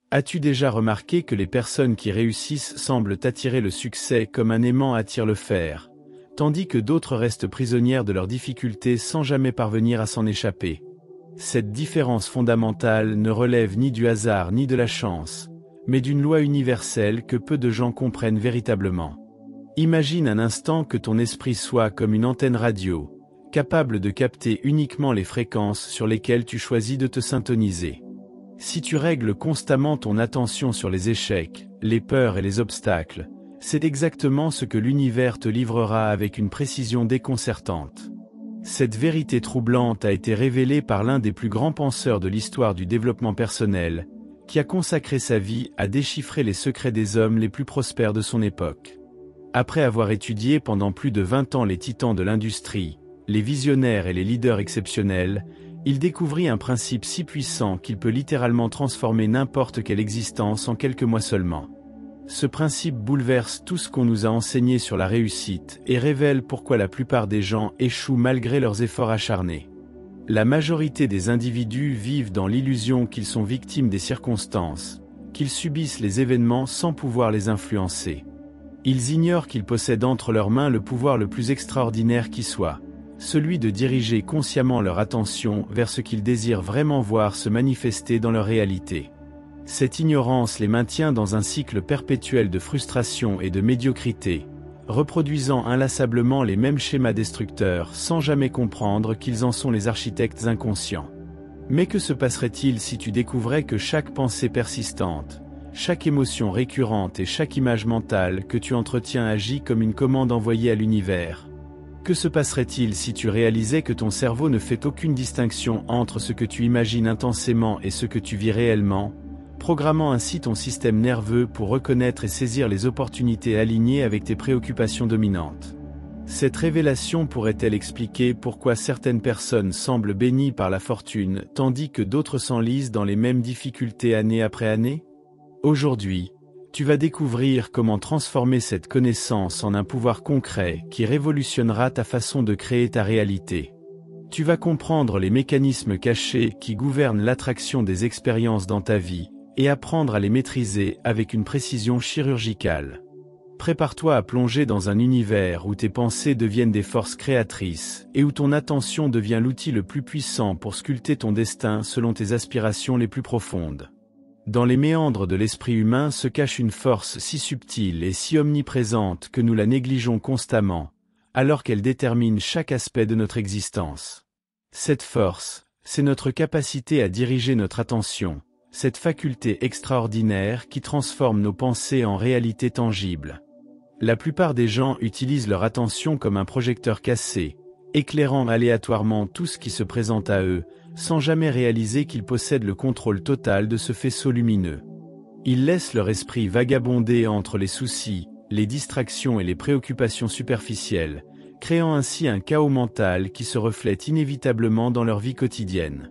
As-tu déjà remarqué que les personnes qui réussissent semblent attirer le succès comme un aimant attire le fer, tandis que d'autres restent prisonnières de leurs difficultés sans jamais parvenir à s'en échapper? Cette différence fondamentale ne relève ni du hasard ni de la chance, mais d'une loi universelle que peu de gens comprennent véritablement. Imagine un instant que ton esprit soit comme une antenne radio, capable de capter uniquement les fréquences sur lesquelles tu choisis de te syntoniser. Si tu règles constamment ton attention sur les échecs, les peurs et les obstacles, c'est exactement ce que l'univers te livrera avec une précision déconcertante. Cette vérité troublante a été révélée par l'un des plus grands penseurs de l'histoire du développement personnel, qui a consacré sa vie à déchiffrer les secrets des hommes les plus prospères de son époque. Après avoir étudié pendant plus de 20 ans les titans de l'industrie, les visionnaires et les leaders exceptionnels, il découvrit un principe si puissant qu'il peut littéralement transformer n'importe quelle existence en quelques mois seulement. Ce principe bouleverse tout ce qu'on nous a enseigné sur la réussite et révèle pourquoi la plupart des gens échouent malgré leurs efforts acharnés. La majorité des individus vivent dans l'illusion qu'ils sont victimes des circonstances, qu'ils subissent les événements sans pouvoir les influencer. Ils ignorent qu'ils possèdent entre leurs mains le pouvoir le plus extraordinaire qui soit, celui de diriger consciemment leur attention vers ce qu'ils désirent vraiment voir se manifester dans leur réalité. Cette ignorance les maintient dans un cycle perpétuel de frustration et de médiocrité, reproduisant inlassablement les mêmes schémas destructeurs sans jamais comprendre qu'ils en sont les architectes inconscients. Mais que se passerait-il si tu découvrais que chaque pensée persistante, chaque émotion récurrente et chaque image mentale que tu entretiens agit comme une commande envoyée à l'univers? Que se passerait-il si tu réalisais que ton cerveau ne fait aucune distinction entre ce que tu imagines intensément et ce que tu vis réellement, programmant ainsi ton système nerveux pour reconnaître et saisir les opportunités alignées avec tes préoccupations dominantes? Cette révélation pourrait-elle expliquer pourquoi certaines personnes semblent bénies par la fortune tandis que d'autres s'enlisent dans les mêmes difficultés année après année? Aujourd'hui, tu vas découvrir comment transformer cette connaissance en un pouvoir concret qui révolutionnera ta façon de créer ta réalité. Tu vas comprendre les mécanismes cachés qui gouvernent l'attraction des expériences dans ta vie, et apprendre à les maîtriser avec une précision chirurgicale. Prépare-toi à plonger dans un univers où tes pensées deviennent des forces créatrices, et où ton attention devient l'outil le plus puissant pour sculpter ton destin selon tes aspirations les plus profondes. Dans les méandres de l'esprit humain se cache une force si subtile et si omniprésente que nous la négligeons constamment, alors qu'elle détermine chaque aspect de notre existence. Cette force, c'est notre capacité à diriger notre attention, cette faculté extraordinaire qui transforme nos pensées en réalité tangible. La plupart des gens utilisent leur attention comme un projecteur cassé, éclairant aléatoirement tout ce qui se présente à eux, sans jamais réaliser qu'ils possèdent le contrôle total de ce faisceau lumineux. Ils laissent leur esprit vagabonder entre les soucis, les distractions et les préoccupations superficielles, créant ainsi un chaos mental qui se reflète inévitablement dans leur vie quotidienne.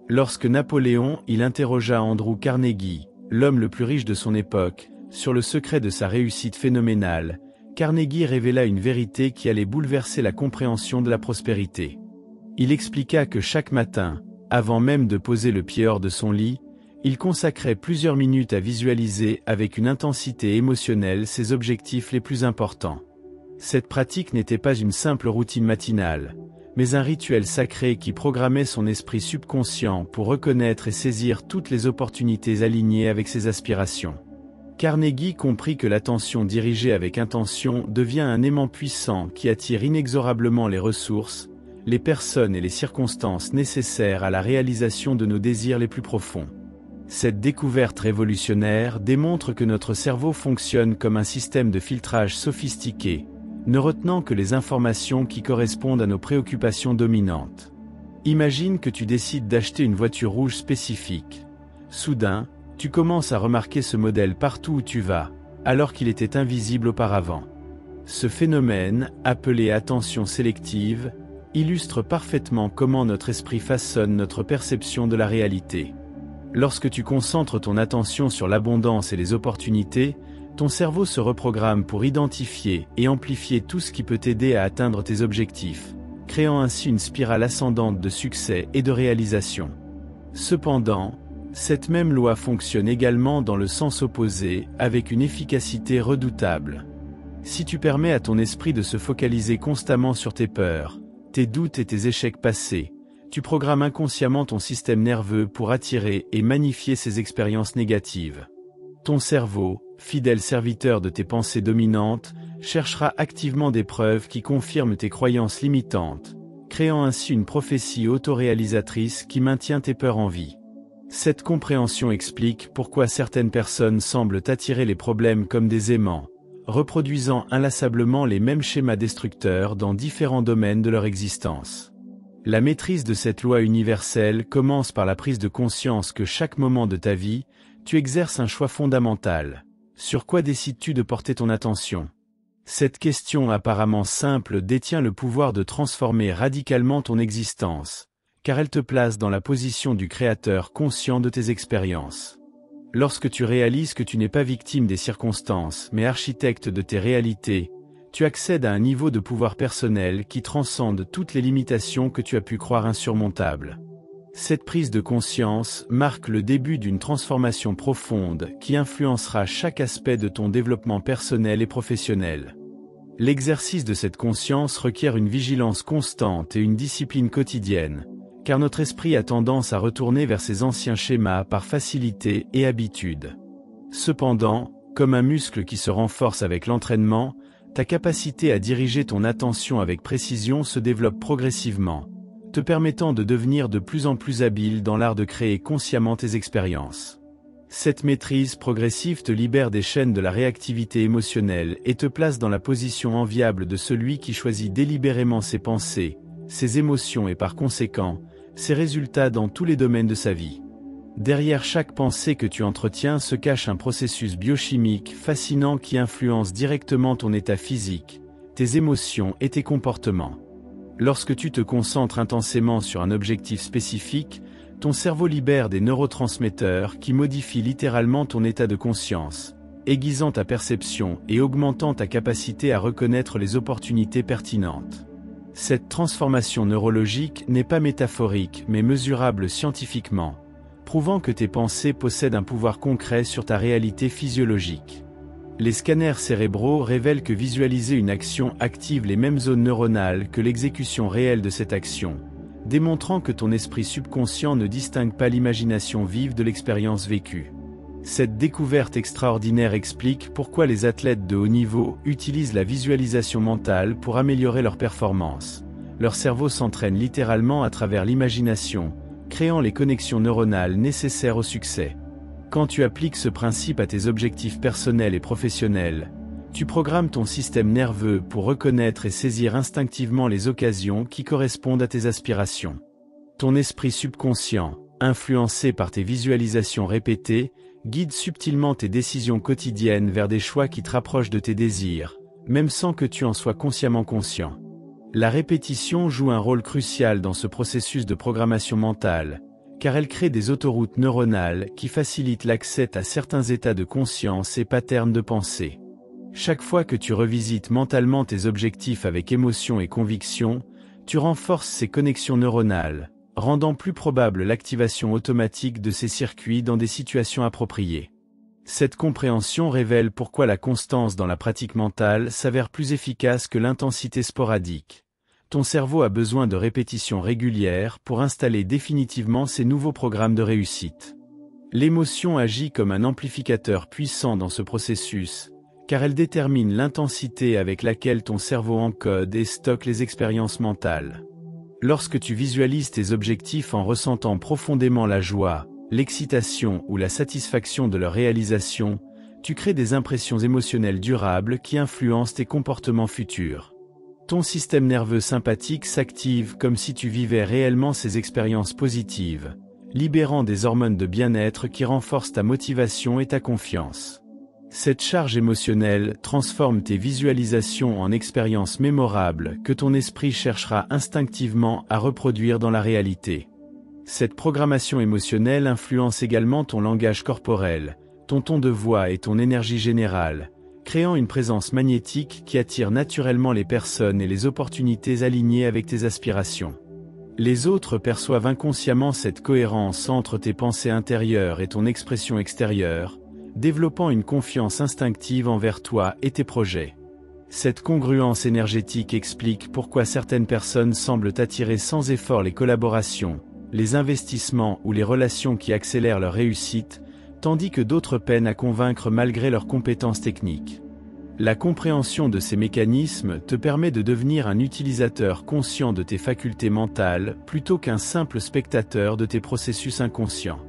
Lorsque Napoléon interrogea Andrew Carnegie, l'homme le plus riche de son époque, sur le secret de sa réussite phénoménale, Carnegie révéla une vérité qui allait bouleverser la compréhension de la prospérité. Il expliqua que chaque matin, avant même de poser le pied hors de son lit, il consacrait plusieurs minutes à visualiser avec une intensité émotionnelle ses objectifs les plus importants. Cette pratique n'était pas une simple routine matinale, mais un rituel sacré qui programmait son esprit subconscient pour reconnaître et saisir toutes les opportunités alignées avec ses aspirations. Carnegie comprit que l'attention dirigée avec intention devient un aimant puissant qui attire inexorablement les ressources, les personnes et les circonstances nécessaires à la réalisation de nos désirs les plus profonds. Cette découverte révolutionnaire démontre que notre cerveau fonctionne comme un système de filtrage sophistiqué, ne retenant que les informations qui correspondent à nos préoccupations dominantes. Imagine que tu décides d'acheter une voiture rouge spécifique. Soudain, tu commences à remarquer ce modèle partout où tu vas, alors qu'il était invisible auparavant. Ce phénomène, appelé attention sélective, illustre parfaitement comment notre esprit façonne notre perception de la réalité. Lorsque tu concentres ton attention sur l'abondance et les opportunités, ton cerveau se reprogramme pour identifier et amplifier tout ce qui peut t'aider à atteindre tes objectifs, créant ainsi une spirale ascendante de succès et de réalisation. Cependant, Cette même loi fonctionne également dans le sens opposé, avec une efficacité redoutable. Si tu permets à ton esprit de se focaliser constamment sur tes peurs, tes doutes et tes échecs passés, tu programmes inconsciemment ton système nerveux pour attirer et magnifier ces expériences négatives. Ton cerveau, fidèle serviteur de tes pensées dominantes, cherchera activement des preuves qui confirment tes croyances limitantes, créant ainsi une prophétie autoréalisatrice qui maintient tes peurs en vie. Cette compréhension explique pourquoi certaines personnes semblent attirer les problèmes comme des aimants, reproduisant inlassablement les mêmes schémas destructeurs dans différents domaines de leur existence. La maîtrise de cette loi universelle commence par la prise de conscience que chaque moment de ta vie, tu exerces un choix fondamental. Sur quoi décides-tu de porter ton attention? Cette question apparemment simple détient le pouvoir de transformer radicalement ton existence, car elle te place dans la position du créateur conscient de tes expériences. Lorsque tu réalises que tu n'es pas victime des circonstances, mais architecte de tes réalités, tu accèdes à un niveau de pouvoir personnel qui transcende toutes les limitations que tu as pu croire insurmontables. Cette prise de conscience marque le début d'une transformation profonde qui influencera chaque aspect de ton développement personnel et professionnel. L'exercice de cette conscience requiert une vigilance constante et une discipline quotidienne, car notre esprit a tendance à retourner vers ses anciens schémas par facilité et habitude. Cependant, comme un muscle qui se renforce avec l'entraînement, ta capacité à diriger ton attention avec précision se développe progressivement, te permettant de devenir de plus en plus habile dans l'art de créer consciemment tes expériences. Cette maîtrise progressive te libère des chaînes de la réactivité émotionnelle et te place dans la position enviable de celui qui choisit délibérément ses pensées, ses émotions et par conséquent, ses résultats dans tous les domaines de sa vie. Derrière chaque pensée que tu entretiens se cache un processus biochimique fascinant qui influence directement ton état physique, tes émotions et tes comportements. Lorsque tu te concentres intensément sur un objectif spécifique, ton cerveau libère des neurotransmetteurs qui modifient littéralement ton état de conscience, aiguisant ta perception et augmentant ta capacité à reconnaître les opportunités pertinentes. Cette transformation neurologique n'est pas métaphorique mais mesurable scientifiquement, prouvant que tes pensées possèdent un pouvoir concret sur ta réalité physiologique. Les scanners cérébraux révèlent que visualiser une action active les mêmes zones neuronales que l'exécution réelle de cette action, démontrant que ton esprit subconscient ne distingue pas l'imagination vive de l'expérience vécue. Cette découverte extraordinaire explique pourquoi les athlètes de haut niveau utilisent la visualisation mentale pour améliorer leur performance. Leur cerveau s'entraîne littéralement à travers l'imagination, créant les connexions neuronales nécessaires au succès. Quand tu appliques ce principe à tes objectifs personnels et professionnels, tu programmes ton système nerveux pour reconnaître et saisir instinctivement les occasions qui correspondent à tes aspirations. Ton esprit subconscient, influencé par tes visualisations répétées, guide subtilement tes décisions quotidiennes vers des choix qui te rapprochent de tes désirs, même sans que tu en sois consciemment conscient. La répétition joue un rôle crucial dans ce processus de programmation mentale, car elle crée des autoroutes neuronales qui facilitent l'accès à certains états de conscience et patterns de pensée. Chaque fois que tu revisites mentalement tes objectifs avec émotion et conviction, tu renforces ces connexions neuronales, rendant plus probable l'activation automatique de ces circuits dans des situations appropriées. Cette compréhension révèle pourquoi la constance dans la pratique mentale s'avère plus efficace que l'intensité sporadique. Ton cerveau a besoin de répétitions régulières pour installer définitivement ces nouveaux programmes de réussite. L'émotion agit comme un amplificateur puissant dans ce processus, car elle détermine l'intensité avec laquelle ton cerveau encode et stocke les expériences mentales. Lorsque tu visualises tes objectifs en ressentant profondément la joie, l'excitation ou la satisfaction de leur réalisation, tu crées des impressions émotionnelles durables qui influencent tes comportements futurs. Ton système nerveux sympathique s'active comme si tu vivais réellement ces expériences positives, libérant des hormones de bien-être qui renforcent ta motivation et ta confiance. Cette charge émotionnelle transforme tes visualisations en expériences mémorables que ton esprit cherchera instinctivement à reproduire dans la réalité. Cette programmation émotionnelle influence également ton langage corporel, ton ton de voix et ton énergie générale, créant une présence magnétique qui attire naturellement les personnes et les opportunités alignées avec tes aspirations. Les autres perçoivent inconsciemment cette cohérence entre tes pensées intérieures et ton expression extérieure, développant une confiance instinctive envers toi et tes projets. Cette congruence énergétique explique pourquoi certaines personnes semblent attirer sans effort les collaborations, les investissements ou les relations qui accélèrent leur réussite, tandis que d'autres peinent à convaincre malgré leurs compétences techniques. La compréhension de ces mécanismes te permet de devenir un utilisateur conscient de tes facultés mentales plutôt qu'un simple spectateur de tes processus inconscients.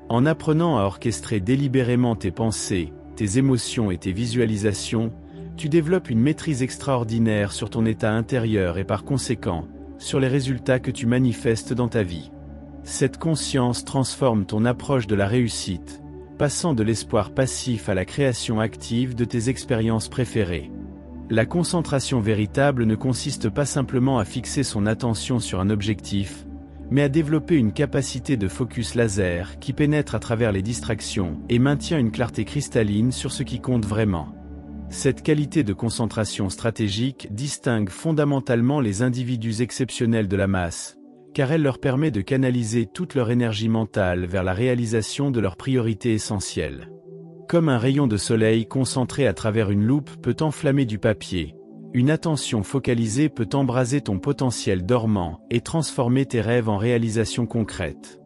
En apprenant à orchestrer délibérément tes pensées, tes émotions et tes visualisations, tu développes une maîtrise extraordinaire sur ton état intérieur et par conséquent, sur les résultats que tu manifestes dans ta vie. Cette conscience transforme ton approche de la réussite, passant de l'espoir passif à la création active de tes expériences préférées. La concentration véritable ne consiste pas simplement à fixer son attention sur un objectif, mais à développer une capacité de focus laser qui pénètre à travers les distractions et maintient une clarté cristalline sur ce qui compte vraiment. Cette qualité de concentration stratégique distingue fondamentalement les individus exceptionnels de la masse, car elle leur permet de canaliser toute leur énergie mentale vers la réalisation de leurs priorités essentielles. Comme un rayon de soleil concentré à travers une loupe peut enflammer du papier, une attention focalisée peut embraser ton potentiel dormant et transformer tes rêves en réalisations concrètes.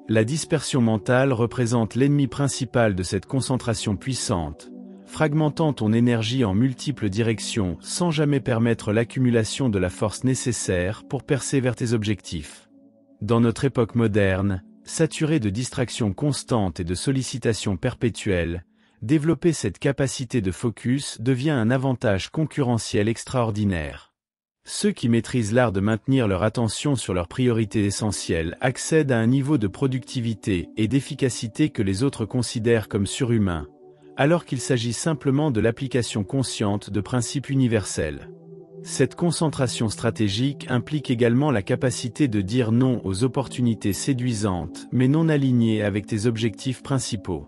La dispersion mentale représente l'ennemi principal de cette concentration puissante, fragmentant ton énergie en multiples directions sans jamais permettre l'accumulation de la force nécessaire pour percer vers tes objectifs. Dans notre époque moderne, saturée de distractions constantes et de sollicitations perpétuelles, développer cette capacité de focus devient un avantage concurrentiel extraordinaire. Ceux qui maîtrisent l'art de maintenir leur attention sur leurs priorités essentielles accèdent à un niveau de productivité et d'efficacité que les autres considèrent comme surhumain, alors qu'il s'agit simplement de l'application consciente de principes universels. Cette concentration stratégique implique également la capacité de dire non aux opportunités séduisantes mais non alignées avec tes objectifs principaux.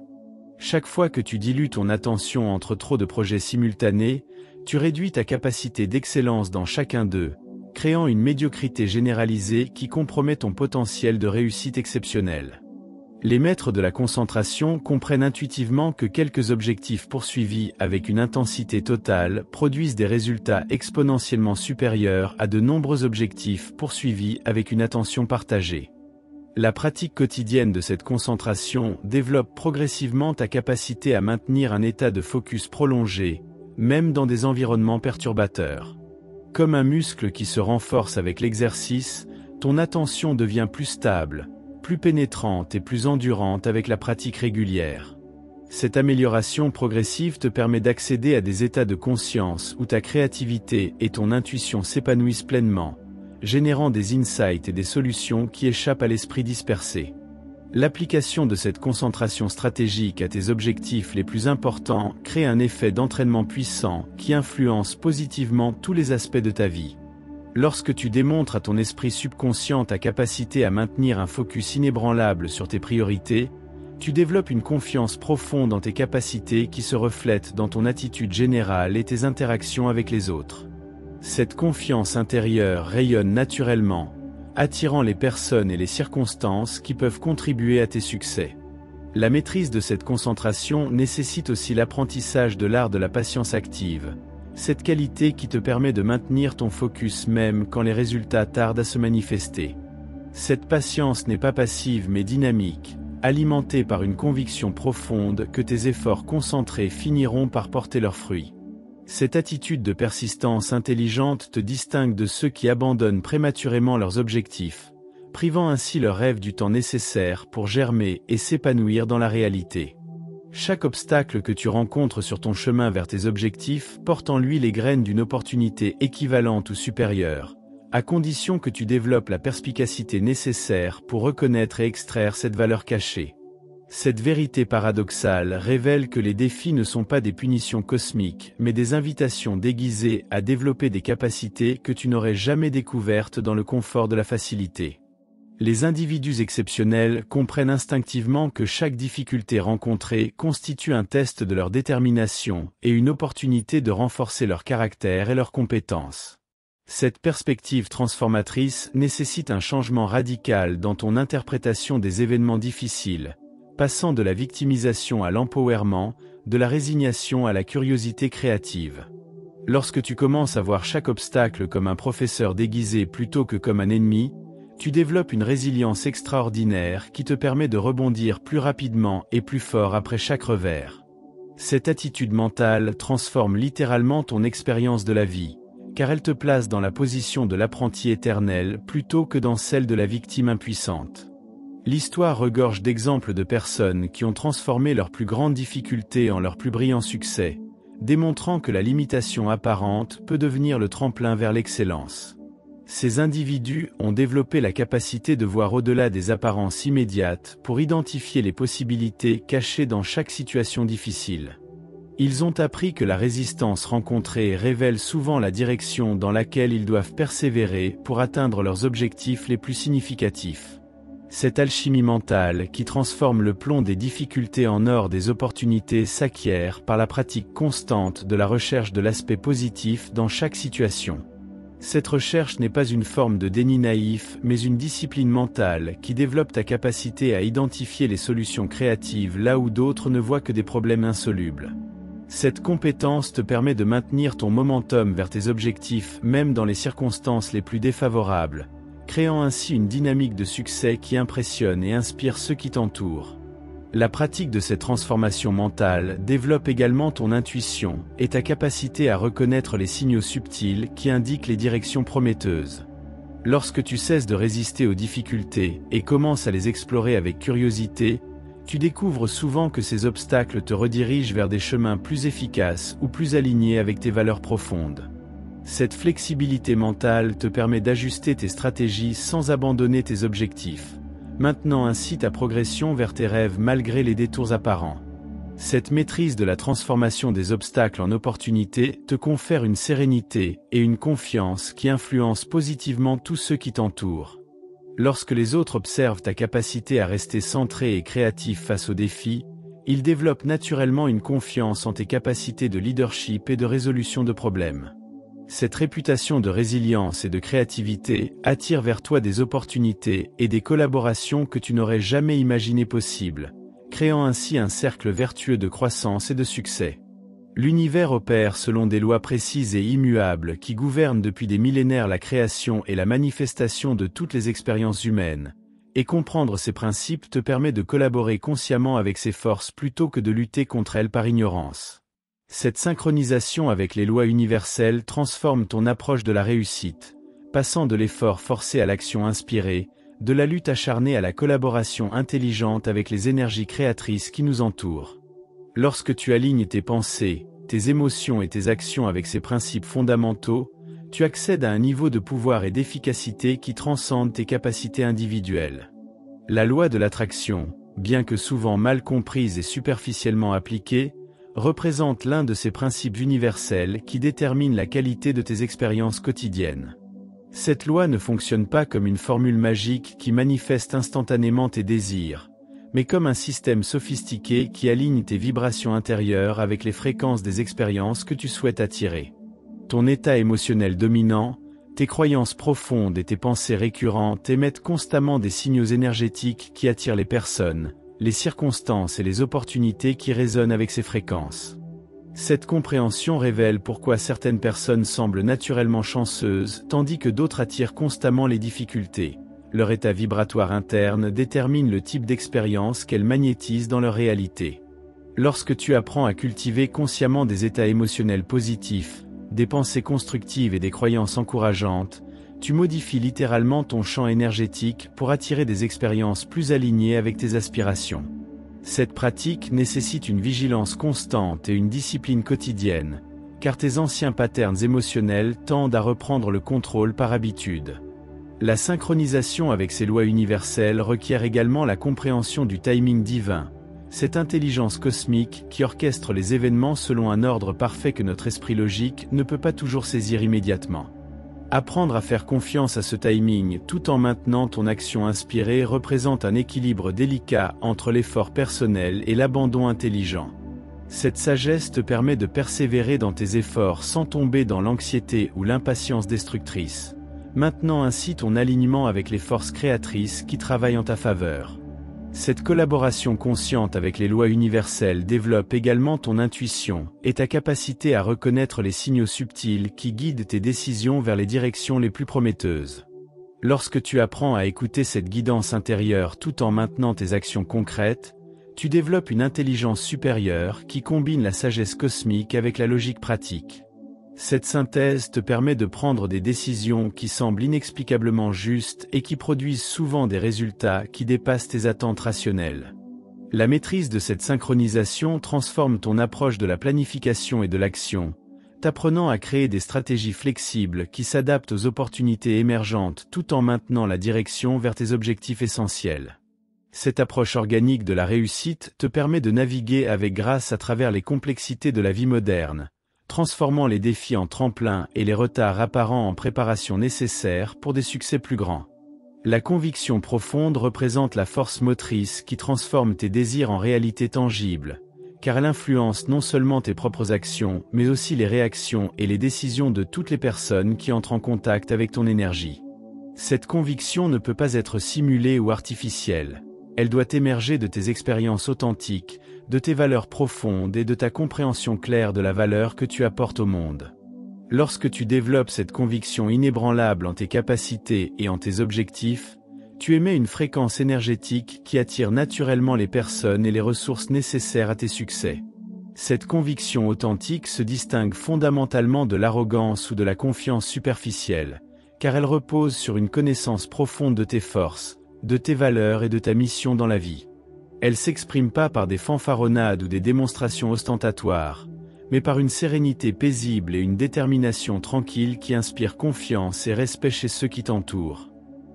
Chaque fois que tu dilues ton attention entre trop de projets simultanés, tu réduis ta capacité d'excellence dans chacun d'eux, créant une médiocrité généralisée qui compromet ton potentiel de réussite exceptionnelle. Les maîtres de la concentration comprennent intuitivement que quelques objectifs poursuivis avec une intensité totale produisent des résultats exponentiellement supérieurs à de nombreux objectifs poursuivis avec une attention partagée. La pratique quotidienne de cette concentration développe progressivement ta capacité à maintenir un état de focus prolongé, même dans des environnements perturbateurs. Comme un muscle qui se renforce avec l'exercice, ton attention devient plus stable, plus pénétrante et plus endurante avec la pratique régulière. Cette amélioration progressive te permet d'accéder à des états de conscience où ta créativité et ton intuition s'épanouissent pleinement, générant des insights et des solutions qui échappent à l'esprit dispersé. L'application de cette concentration stratégique à tes objectifs les plus importants crée un effet d'entraînement puissant qui influence positivement tous les aspects de ta vie. Lorsque tu démontres à ton esprit subconscient ta capacité à maintenir un focus inébranlable sur tes priorités, tu développes une confiance profonde en tes capacités qui se reflète dans ton attitude générale et tes interactions avec les autres. Cette confiance intérieure rayonne naturellement, attirant les personnes et les circonstances qui peuvent contribuer à tes succès. La maîtrise de cette concentration nécessite aussi l'apprentissage de l'art de la patience active, cette qualité qui te permet de maintenir ton focus même quand les résultats tardent à se manifester. Cette patience n'est pas passive mais dynamique, alimentée par une conviction profonde que tes efforts concentrés finiront par porter leurs fruits. Cette attitude de persistance intelligente te distingue de ceux qui abandonnent prématurément leurs objectifs, privant ainsi leurs rêves du temps nécessaire pour germer et s'épanouir dans la réalité. Chaque obstacle que tu rencontres sur ton chemin vers tes objectifs porte en lui les graines d'une opportunité équivalente ou supérieure, à condition que tu développes la perspicacité nécessaire pour reconnaître et extraire cette valeur cachée. Cette vérité paradoxale révèle que les défis ne sont pas des punitions cosmiques, mais des invitations déguisées à développer des capacités que tu n'aurais jamais découvertes dans le confort de la facilité. Les individus exceptionnels comprennent instinctivement que chaque difficulté rencontrée constitue un test de leur détermination et une opportunité de renforcer leur caractère et leurs compétences. Cette perspective transformatrice nécessite un changement radical dans ton interprétation des événements difficiles, passant de la victimisation à l'empowerment, de la résignation à la curiosité créative. Lorsque tu commences à voir chaque obstacle comme un professeur déguisé plutôt que comme un ennemi, tu développes une résilience extraordinaire qui te permet de rebondir plus rapidement et plus fort après chaque revers. Cette attitude mentale transforme littéralement ton expérience de la vie, car elle te place dans la position de l'apprenti éternel plutôt que dans celle de la victime impuissante. L'histoire regorge d'exemples de personnes qui ont transformé leurs plus grandes difficultés en leurs plus brillants succès, démontrant que la limitation apparente peut devenir le tremplin vers l'excellence. Ces individus ont développé la capacité de voir au-delà des apparences immédiates pour identifier les possibilités cachées dans chaque situation difficile. Ils ont appris que la résistance rencontrée révèle souvent la direction dans laquelle ils doivent persévérer pour atteindre leurs objectifs les plus significatifs. Cette alchimie mentale qui transforme le plomb des difficultés en or des opportunités s'acquiert par la pratique constante de la recherche de l'aspect positif dans chaque situation. Cette recherche n'est pas une forme de déni naïf mais une discipline mentale qui développe ta capacité à identifier les solutions créatives là où d'autres ne voient que des problèmes insolubles. Cette compétence te permet de maintenir ton momentum vers tes objectifs même dans les circonstances les plus défavorables, créant ainsi une dynamique de succès qui impressionne et inspire ceux qui t'entourent. La pratique de cette transformation mentale développe également ton intuition et ta capacité à reconnaître les signaux subtils qui indiquent les directions prometteuses. Lorsque tu cesses de résister aux difficultés et commences à les explorer avec curiosité, tu découvres souvent que ces obstacles te redirigent vers des chemins plus efficaces ou plus alignés avec tes valeurs profondes. Cette flexibilité mentale te permet d'ajuster tes stratégies sans abandonner tes objectifs, maintenant ainsi ta progression vers tes rêves malgré les détours apparents. Cette maîtrise de la transformation des obstacles en opportunités te confère une sérénité et une confiance qui influencent positivement tous ceux qui t'entourent. Lorsque les autres observent ta capacité à rester centré et créatif face aux défis, ils développent naturellement une confiance en tes capacités de leadership et de résolution de problèmes. Cette réputation de résilience et de créativité attire vers toi des opportunités et des collaborations que tu n'aurais jamais imaginées possibles, créant ainsi un cercle vertueux de croissance et de succès. L'univers opère selon des lois précises et immuables qui gouvernent depuis des millénaires la création et la manifestation de toutes les expériences humaines, et comprendre ces principes te permet de collaborer consciemment avec ces forces plutôt que de lutter contre elles par ignorance. Cette synchronisation avec les lois universelles transforme ton approche de la réussite, passant de l'effort forcé à l'action inspirée, de la lutte acharnée à la collaboration intelligente avec les énergies créatrices qui nous entourent. Lorsque tu alignes tes pensées, tes émotions et tes actions avec ces principes fondamentaux, tu accèdes à un niveau de pouvoir et d'efficacité qui transcende tes capacités individuelles. La loi de l'attraction, bien que souvent mal comprise et superficiellement appliquée, représente l'un de ces principes universels qui déterminent la qualité de tes expériences quotidiennes. Cette loi ne fonctionne pas comme une formule magique qui manifeste instantanément tes désirs, mais comme un système sophistiqué qui aligne tes vibrations intérieures avec les fréquences des expériences que tu souhaites attirer. Ton état émotionnel dominant, tes croyances profondes et tes pensées récurrentes émettent constamment des signaux énergétiques qui attirent les personnes, les circonstances et les opportunités qui résonnent avec ces fréquences. Cette compréhension révèle pourquoi certaines personnes semblent naturellement chanceuses tandis que d'autres attirent constamment les difficultés. Leur état vibratoire interne détermine le type d'expérience qu'elles magnétisent dans leur réalité. Lorsque tu apprends à cultiver consciemment des états émotionnels positifs, des pensées constructives et des croyances encourageantes, tu modifies littéralement ton champ énergétique pour attirer des expériences plus alignées avec tes aspirations. Cette pratique nécessite une vigilance constante et une discipline quotidienne, car tes anciens patterns émotionnels tendent à reprendre le contrôle par habitude. La synchronisation avec ces lois universelles requiert également la compréhension du timing divin, cette intelligence cosmique qui orchestre les événements selon un ordre parfait que notre esprit logique ne peut pas toujours saisir immédiatement. Apprendre à faire confiance à ce timing tout en maintenant ton action inspirée représente un équilibre délicat entre l'effort personnel et l'abandon intelligent. Cette sagesse te permet de persévérer dans tes efforts sans tomber dans l'anxiété ou l'impatience destructrice, maintenant ainsi ton alignement avec les forces créatrices qui travaillent en ta faveur. Cette collaboration consciente avec les lois universelles développe également ton intuition et ta capacité à reconnaître les signaux subtils qui guident tes décisions vers les directions les plus prometteuses. Lorsque tu apprends à écouter cette guidance intérieure tout en maintenant tes actions concrètes, tu développes une intelligence supérieure qui combine la sagesse cosmique avec la logique pratique. Cette synthèse te permet de prendre des décisions qui semblent inexplicablement justes et qui produisent souvent des résultats qui dépassent tes attentes rationnelles. La maîtrise de cette synchronisation transforme ton approche de la planification et de l'action, t'apprenant à créer des stratégies flexibles qui s'adaptent aux opportunités émergentes tout en maintenant la direction vers tes objectifs essentiels. Cette approche organique de la réussite te permet de naviguer avec grâce à travers les complexités de la vie moderne, transformant les défis en tremplins et les retards apparents en préparation nécessaire pour des succès plus grands. La conviction profonde représente la force motrice qui transforme tes désirs en réalité tangible, car elle influence non seulement tes propres actions, mais aussi les réactions et les décisions de toutes les personnes qui entrent en contact avec ton énergie. Cette conviction ne peut pas être simulée ou artificielle. Elle doit émerger de tes expériences authentiques, de tes valeurs profondes et de ta compréhension claire de la valeur que tu apportes au monde. Lorsque tu développes cette conviction inébranlable en tes capacités et en tes objectifs, tu émets une fréquence énergétique qui attire naturellement les personnes et les ressources nécessaires à tes succès. Cette conviction authentique se distingue fondamentalement de l'arrogance ou de la confiance superficielle, car elle repose sur une connaissance profonde de tes forces, de tes valeurs et de ta mission dans la vie. Elle s'exprime pas par des fanfaronnades ou des démonstrations ostentatoires, mais par une sérénité paisible et une détermination tranquille qui inspire confiance et respect chez ceux qui t'entourent.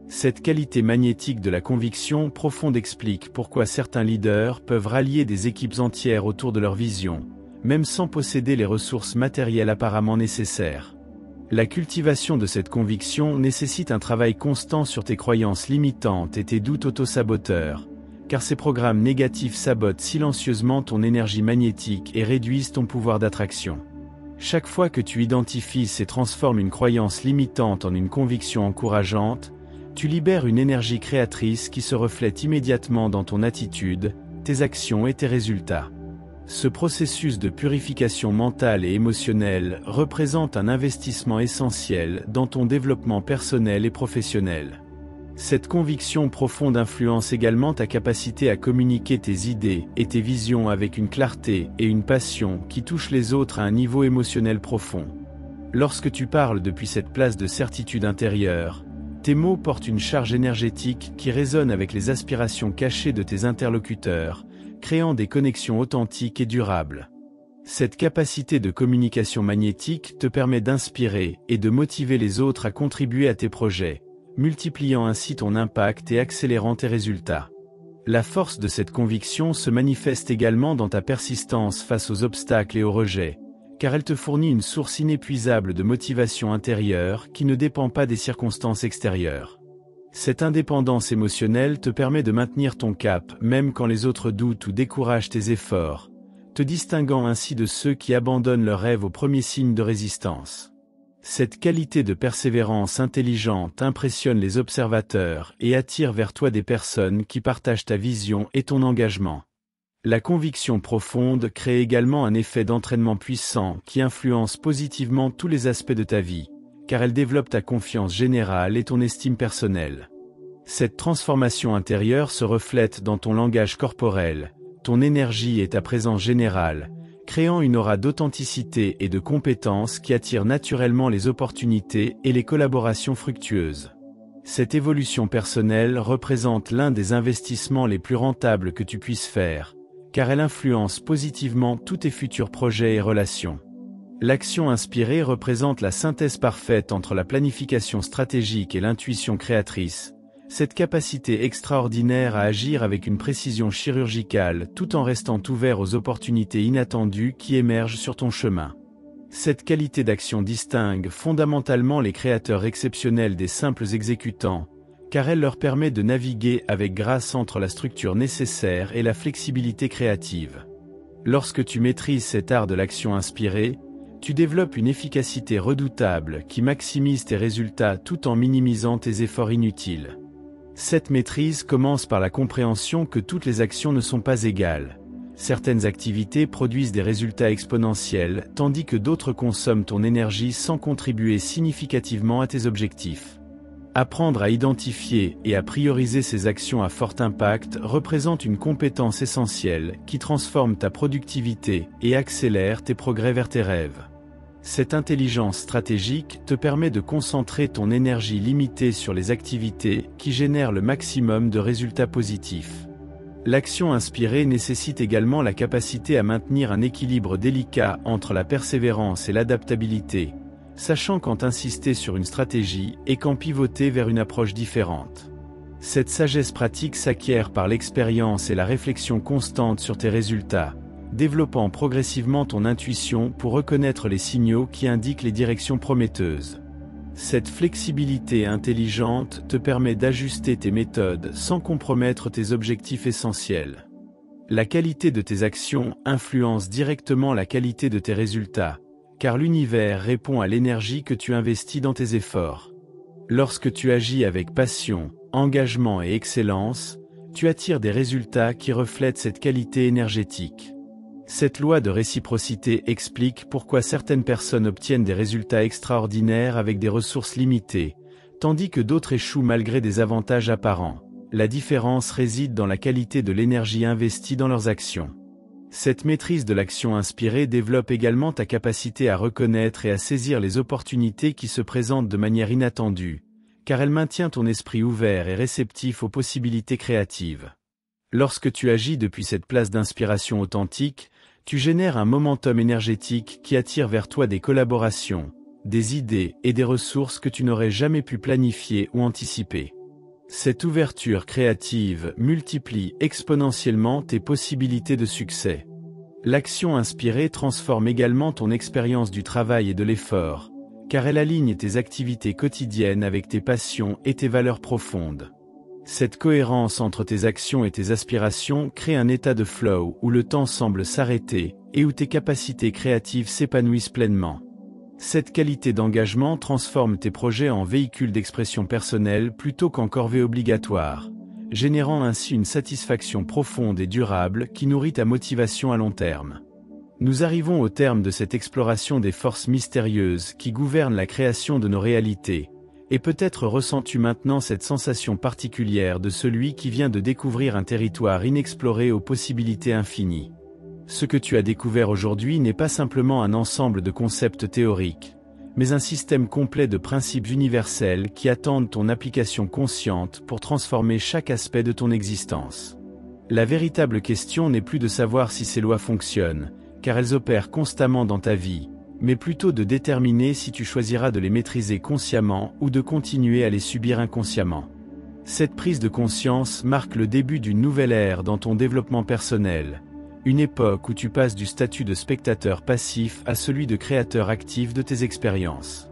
Cette qualité magnétique de la conviction profonde explique pourquoi certains leaders peuvent rallier des équipes entières autour de leur vision, même sans posséder les ressources matérielles apparemment nécessaires. La cultivation de cette conviction nécessite un travail constant sur tes croyances limitantes et tes doutes autosaboteurs, car ces programmes négatifs sabotent silencieusement ton énergie magnétique et réduisent ton pouvoir d'attraction. Chaque fois que tu identifies et transformes une croyance limitante en une conviction encourageante, tu libères une énergie créatrice qui se reflète immédiatement dans ton attitude, tes actions et tes résultats. Ce processus de purification mentale et émotionnelle représente un investissement essentiel dans ton développement personnel et professionnel. Cette conviction profonde influence également ta capacité à communiquer tes idées et tes visions avec une clarté et une passion qui touchent les autres à un niveau émotionnel profond. Lorsque tu parles depuis cette place de certitude intérieure, tes mots portent une charge énergétique qui résonne avec les aspirations cachées de tes interlocuteurs, créant des connexions authentiques et durables. Cette capacité de communication magnétique te permet d'inspirer et de motiver les autres à contribuer à tes projets, multipliant ainsi ton impact et accélérant tes résultats. La force de cette conviction se manifeste également dans ta persistance face aux obstacles et aux rejets, car elle te fournit une source inépuisable de motivation intérieure qui ne dépend pas des circonstances extérieures. Cette indépendance émotionnelle te permet de maintenir ton cap même quand les autres doutent ou découragent tes efforts, te distinguant ainsi de ceux qui abandonnent leurs rêves au premier signe de résistance. Cette qualité de persévérance intelligente impressionne les observateurs et attire vers toi des personnes qui partagent ta vision et ton engagement. La conviction profonde crée également un effet d'entraînement puissant qui influence positivement tous les aspects de ta vie, car elle développe ta confiance générale et ton estime personnelle. Cette transformation intérieure se reflète dans ton langage corporel, ton énergie et ta présence générale, créant une aura d'authenticité et de compétence qui attire naturellement les opportunités et les collaborations fructueuses. Cette évolution personnelle représente l'un des investissements les plus rentables que tu puisses faire, car elle influence positivement tous tes futurs projets et relations. L'action inspirée représente la synthèse parfaite entre la planification stratégique et l'intuition créatrice, cette capacité extraordinaire à agir avec une précision chirurgicale tout en restant ouvert aux opportunités inattendues qui émergent sur ton chemin. Cette qualité d'action distingue fondamentalement les créateurs exceptionnels des simples exécutants, car elle leur permet de naviguer avec grâce entre la structure nécessaire et la flexibilité créative. Lorsque tu maîtrises cet art de l'action inspirée, tu développes une efficacité redoutable qui maximise tes résultats tout en minimisant tes efforts inutiles. Cette maîtrise commence par la compréhension que toutes les actions ne sont pas égales. Certaines activités produisent des résultats exponentiels, tandis que d'autres consomment ton énergie sans contribuer significativement à tes objectifs. Apprendre à identifier et à prioriser ces actions à fort impact représente une compétence essentielle qui transforme ta productivité et accélère tes progrès vers tes rêves. Cette intelligence stratégique te permet de concentrer ton énergie limitée sur les activités qui génèrent le maximum de résultats positifs. L'action inspirée nécessite également la capacité à maintenir un équilibre délicat entre la persévérance et l'adaptabilité, sachant quand insister sur une stratégie et quand pivoter vers une approche différente. Cette sagesse pratique s'acquiert par l'expérience et la réflexion constante sur tes résultats, développant progressivement ton intuition pour reconnaître les signaux qui indiquent les directions prometteuses. Cette flexibilité intelligente te permet d'ajuster tes méthodes sans compromettre tes objectifs essentiels. La qualité de tes actions influence directement la qualité de tes résultats, car l'univers répond à l'énergie que tu investis dans tes efforts. Lorsque tu agis avec passion, engagement et excellence, tu attires des résultats qui reflètent cette qualité énergétique. Cette loi de réciprocité explique pourquoi certaines personnes obtiennent des résultats extraordinaires avec des ressources limitées, tandis que d'autres échouent malgré des avantages apparents. La différence réside dans la qualité de l'énergie investie dans leurs actions. Cette maîtrise de l'action inspirée développe également ta capacité à reconnaître et à saisir les opportunités qui se présentent de manière inattendue, car elle maintient ton esprit ouvert et réceptif aux possibilités créatives. Lorsque tu agis depuis cette place d'inspiration authentique, tu génères un momentum énergétique qui attire vers toi des collaborations, des idées et des ressources que tu n'aurais jamais pu planifier ou anticiper. Cette ouverture créative multiplie exponentiellement tes possibilités de succès. L'action inspirée transforme également ton expérience du travail et de l'effort, car elle aligne tes activités quotidiennes avec tes passions et tes valeurs profondes. Cette cohérence entre tes actions et tes aspirations crée un état de flow où le temps semble s'arrêter et où tes capacités créatives s'épanouissent pleinement. Cette qualité d'engagement transforme tes projets en véhicules d'expression personnelle plutôt qu'en corvée obligatoire, générant ainsi une satisfaction profonde et durable qui nourrit ta motivation à long terme. Nous arrivons au terme de cette exploration des forces mystérieuses qui gouvernent la création de nos réalités. Et peut-être ressens-tu maintenant cette sensation particulière de celui qui vient de découvrir un territoire inexploré aux possibilités infinies. Ce que tu as découvert aujourd'hui n'est pas simplement un ensemble de concepts théoriques, mais un système complet de principes universels qui attendent ton application consciente pour transformer chaque aspect de ton existence. La véritable question n'est plus de savoir si ces lois fonctionnent, car elles opèrent constamment dans ta vie, mais plutôt de déterminer si tu choisiras de les maîtriser consciemment ou de continuer à les subir inconsciemment. Cette prise de conscience marque le début d'une nouvelle ère dans ton développement personnel, une époque où tu passes du statut de spectateur passif à celui de créateur actif de tes expériences.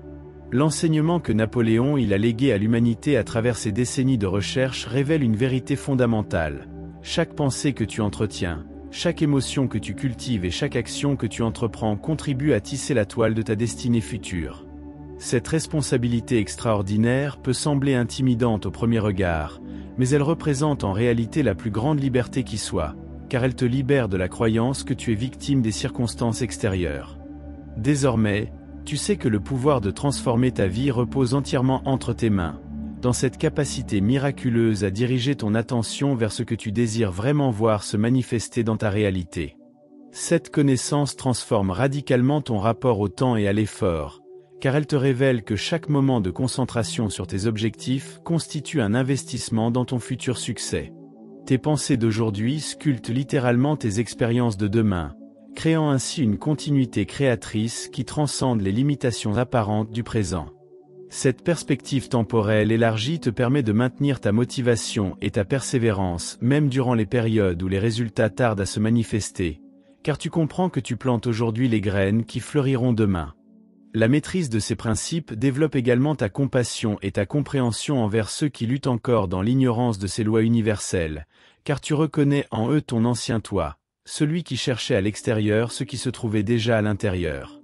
L'enseignement que Napoléon a légué à l'humanité à travers ses décennies de recherche révèle une vérité fondamentale. Chaque pensée que tu entretiens, chaque émotion que tu cultives et chaque action que tu entreprends contribue à tisser la toile de ta destinée future. Cette responsabilité extraordinaire peut sembler intimidante au premier regard, mais elle représente en réalité la plus grande liberté qui soit, car elle te libère de la croyance que tu es victime des circonstances extérieures. Désormais, tu sais que le pouvoir de transformer ta vie repose entièrement entre tes mains, dans cette capacité miraculeuse à diriger ton attention vers ce que tu désires vraiment voir se manifester dans ta réalité. Cette connaissance transforme radicalement ton rapport au temps et à l'effort, car elle te révèle que chaque moment de concentration sur tes objectifs constitue un investissement dans ton futur succès. Tes pensées d'aujourd'hui sculptent littéralement tes expériences de demain, créant ainsi une continuité créatrice qui transcende les limitations apparentes du présent. Cette perspective temporelle élargie te permet de maintenir ta motivation et ta persévérance même durant les périodes où les résultats tardent à se manifester, car tu comprends que tu plantes aujourd'hui les graines qui fleuriront demain. La maîtrise de ces principes développe également ta compassion et ta compréhension envers ceux qui luttent encore dans l'ignorance de ces lois universelles, car tu reconnais en eux ton ancien toi, celui qui cherchait à l'extérieur ce qui se trouvait déjà à l'intérieur.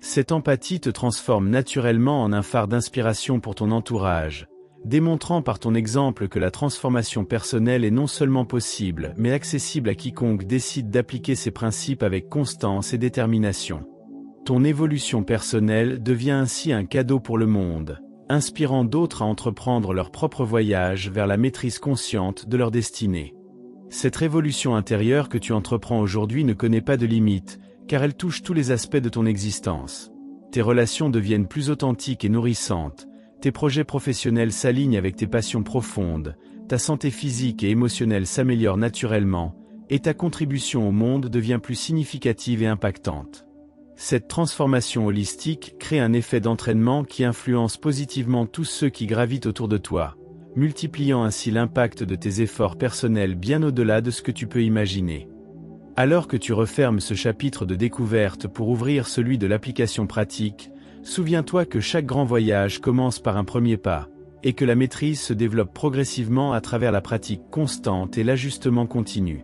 Cette empathie te transforme naturellement en un phare d'inspiration pour ton entourage, démontrant par ton exemple que la transformation personnelle est non seulement possible, mais accessible à quiconque décide d'appliquer ces principes avec constance et détermination. Ton évolution personnelle devient ainsi un cadeau pour le monde, inspirant d'autres à entreprendre leur propre voyage vers la maîtrise consciente de leur destinée. Cette révolution intérieure que tu entreprends aujourd'hui ne connaît pas de limite, car elle touche tous les aspects de ton existence. Tes relations deviennent plus authentiques et nourrissantes, tes projets professionnels s'alignent avec tes passions profondes, ta santé physique et émotionnelle s'améliore naturellement, et ta contribution au monde devient plus significative et impactante. Cette transformation holistique crée un effet d'entraînement qui influence positivement tous ceux qui gravitent autour de toi, multipliant ainsi l'impact de tes efforts personnels bien au-delà de ce que tu peux imaginer. Alors que tu refermes ce chapitre de découverte pour ouvrir celui de l'application pratique, souviens-toi que chaque grand voyage commence par un premier pas, et que la maîtrise se développe progressivement à travers la pratique constante et l'ajustement continu.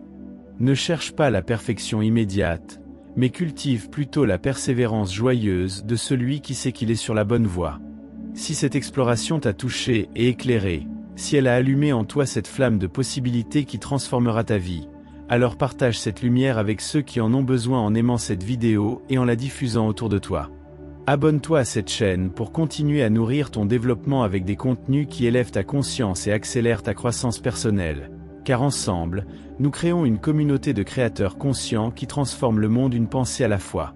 Ne cherche pas la perfection immédiate, mais cultive plutôt la persévérance joyeuse de celui qui sait qu'il est sur la bonne voie. Si cette exploration t'a touché et éclairé, si elle a allumé en toi cette flamme de possibilités qui transformera ta vie, alors partage cette lumière avec ceux qui en ont besoin en aimant cette vidéo et en la diffusant autour de toi. Abonne-toi à cette chaîne pour continuer à nourrir ton développement avec des contenus qui élèvent ta conscience et accélèrent ta croissance personnelle, car ensemble, nous créons une communauté de créateurs conscients qui transforment le monde une pensée à la fois.